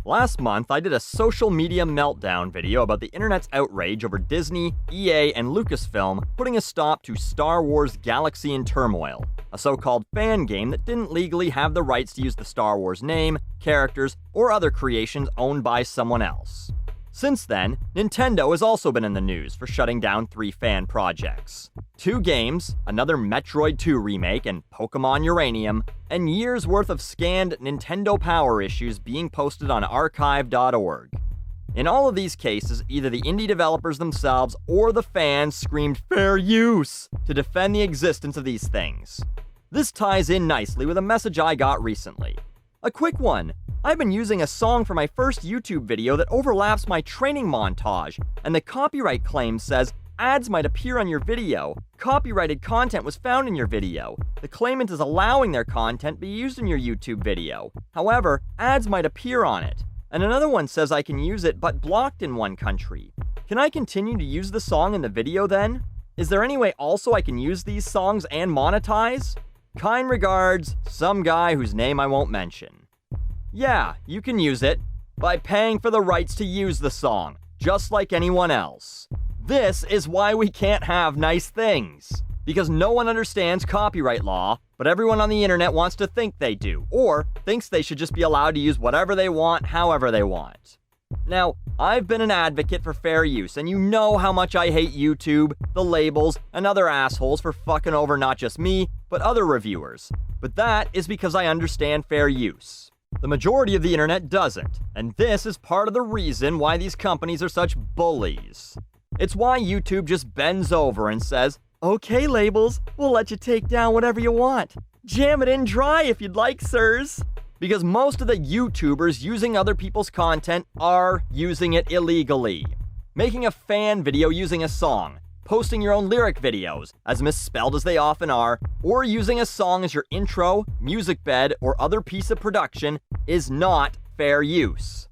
Last month, I did a social media meltdown video about the internet's outrage over Disney, EA, and Lucasfilm putting a stop to Star Wars Galaxy in Turmoil, a so-called fan game that didn't legally have the rights to use the Star Wars name, characters, or other creations owned by someone else. Since then, Nintendo has also been in the news for shutting down 3 fan projects. 2 games, another Metroid 2 remake and Pokemon Uranium, and years worth of scanned Nintendo Power issues being posted on archive.org. In all of these cases, either the indie developers themselves or the fans screamed fair use to defend the existence of these things. This ties in nicely with a message I got recently. A quick one. I've been using a song for my first YouTube video that overlaps my training montage, and the copyright claim says, ads might appear on your video. Copyrighted content was found in your video. The claimant is allowing their content be used in your YouTube video. However, ads might appear on it. And another one says I can use it, but blocked in one country. Can I continue to use the song in the video then? Is there any way also I can use these songs and monetize? Kind regards, some guy whose name I won't mention. Yeah, you can use it by paying for the rights to use the song, just like anyone else. This is why we can't have nice things. Because no one understands copyright law, but everyone on the internet wants to think they do, or thinks they should just be allowed to use whatever they want, however they want. Now, I've been an advocate for fair use, and you know how much I hate YouTube, the labels, and other assholes for fucking over not just me, but other reviewers. But that is because I understand fair use. The majority of the internet doesn't, and this is part of the reason why these companies are such bullies. It's why YouTube just bends over and says, okay labels, we'll let you take down whatever you want. Jam it in dry if you'd like, sirs. Because most of the YouTubers using other people's content are using it illegally. Making a fan video using a song, posting your own lyric videos, as misspelled as they often are, or using a song as your intro, music bed, or other piece of production is not fair use.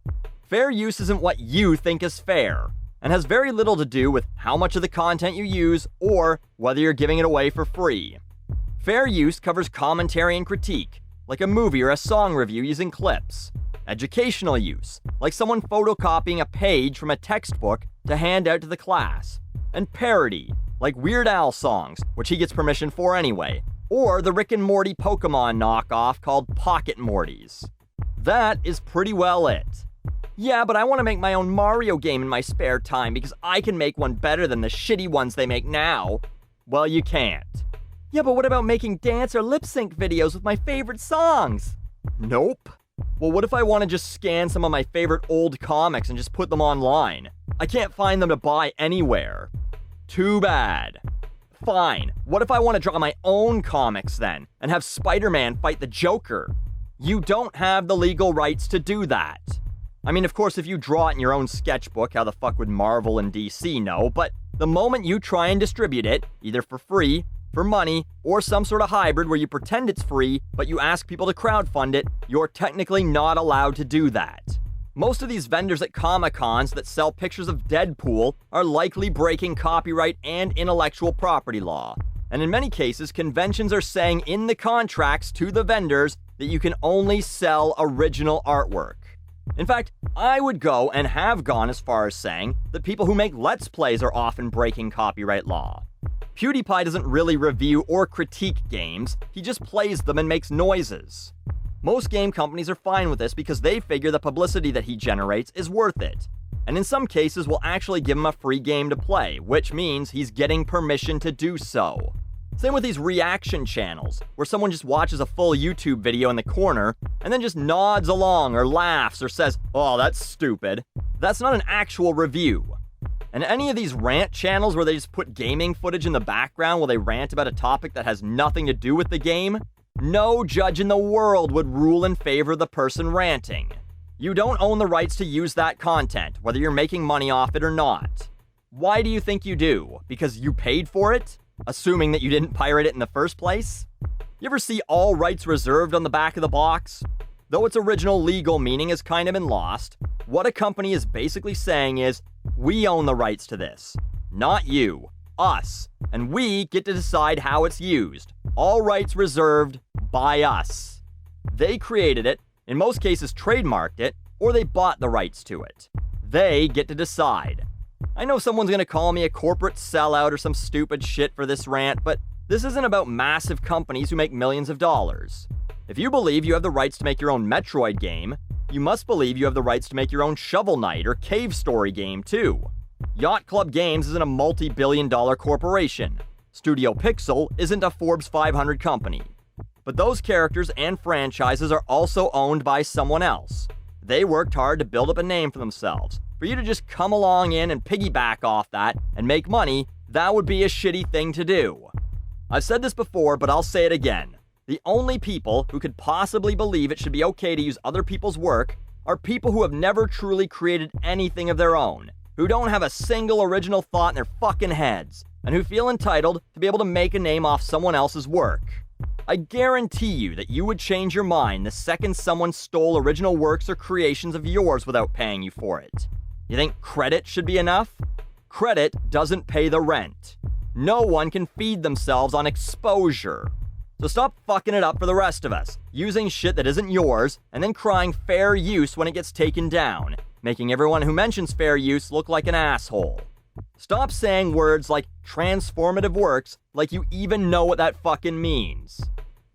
Fair use isn't what you think is fair, and has very little to do with how much of the content you use or whether you're giving it away for free. Fair use covers commentary and critique, like a movie or a song review using clips. Educational use, like someone photocopying a page from a textbook to hand out to the class. And parody, like Weird Al songs, which he gets permission for anyway, or the Rick and Morty Pokemon knockoff called Pocket Mortys. That is pretty well it. Yeah, but I want to make my own Mario game in my spare time because I can make one better than the shitty ones they make now. Well, you can't. Yeah, but what about making dance or lip sync videos with my favorite songs? Nope. Well, what if I want to just scan some of my favorite old comics and just put them online? I can't find them to buy anywhere. Too bad. Fine. What if I want to draw my own comics then and have Spider-Man fight the Joker? You don't have the legal rights to do that. I mean, of course, if you draw it in your own sketchbook, how the fuck would Marvel and DC know? But the moment you try and distribute it, either for free, for money, or some sort of hybrid where you pretend it's free, but you ask people to crowdfund it, you're technically not allowed to do that. Most of these vendors at Comic-Cons that sell pictures of Deadpool are likely breaking copyright and intellectual property law. And in many cases, conventions are saying in the contracts to the vendors that you can only sell original artwork. In fact, I would go and have gone as far as saying that people who make Let's Plays are often breaking copyright law. PewDiePie doesn't really review or critique games, he just plays them and makes noises. Most game companies are fine with this because they figure the publicity that he generates is worth it. And in some cases will actually give him a free game to play, which means he's getting permission to do so. Same with these reaction channels, where someone just watches a full YouTube video in the corner and then just nods along or laughs or says, oh, that's stupid. That's not an actual review. And any of these rant channels where they just put gaming footage in the background while they rant about a topic that has nothing to do with the game, no judge in the world would rule in favor of the person ranting. You don't own the rights to use that content, whether you're making money off it or not. Why do you think you do? Because you paid for it? Assuming that you didn't pirate it in the first place? You ever see all rights reserved on the back of the box? Though its original legal meaning has kind of been lost, what a company is basically saying is, we own the rights to this. Not you. Us. And we get to decide how it's used. All rights reserved by us. They created it, in most cases trademarked it, or they bought the rights to it. They get to decide. I know someone's gonna call me a corporate sellout or some stupid shit for this rant, but this isn't about massive companies who make millions of dollars. If you believe you have the rights to make your own Metroid game, you must believe you have the rights to make your own Shovel Knight or Cave Story game too. Yacht Club Games isn't a multi-billion-dollar corporation. Studio Pixel isn't a Forbes 500 company. But those characters and franchises are also owned by someone else. They worked hard to build up a name for themselves. For you to just come along in and piggyback off that and make money, that would be a shitty thing to do. I've said this before, but I'll say it again. The only people who could possibly believe it should be okay to use other people's work are people who have never truly created anything of their own, who don't have a single original thought in their fucking heads, and who feel entitled to be able to make a name off someone else's work. I guarantee you that you would change your mind the second someone stole original works or creations of yours without paying you for it. You think credit should be enough? Credit doesn't pay the rent. No one can feed themselves on exposure. So stop fucking it up for the rest of us, using shit that isn't yours, and then crying fair use when it gets taken down, making everyone who mentions fair use look like an asshole. Stop saying words like transformative works like you even know what that fucking means.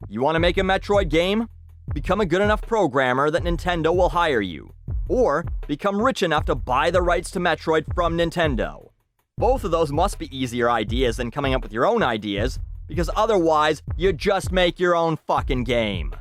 You want to make a Metroid game? Become a good enough programmer that Nintendo will hire you. Or become rich enough to buy the rights to Metroid from Nintendo. Both of those must be easier ideas than coming up with your own ideas, because otherwise, you just make your own fucking game.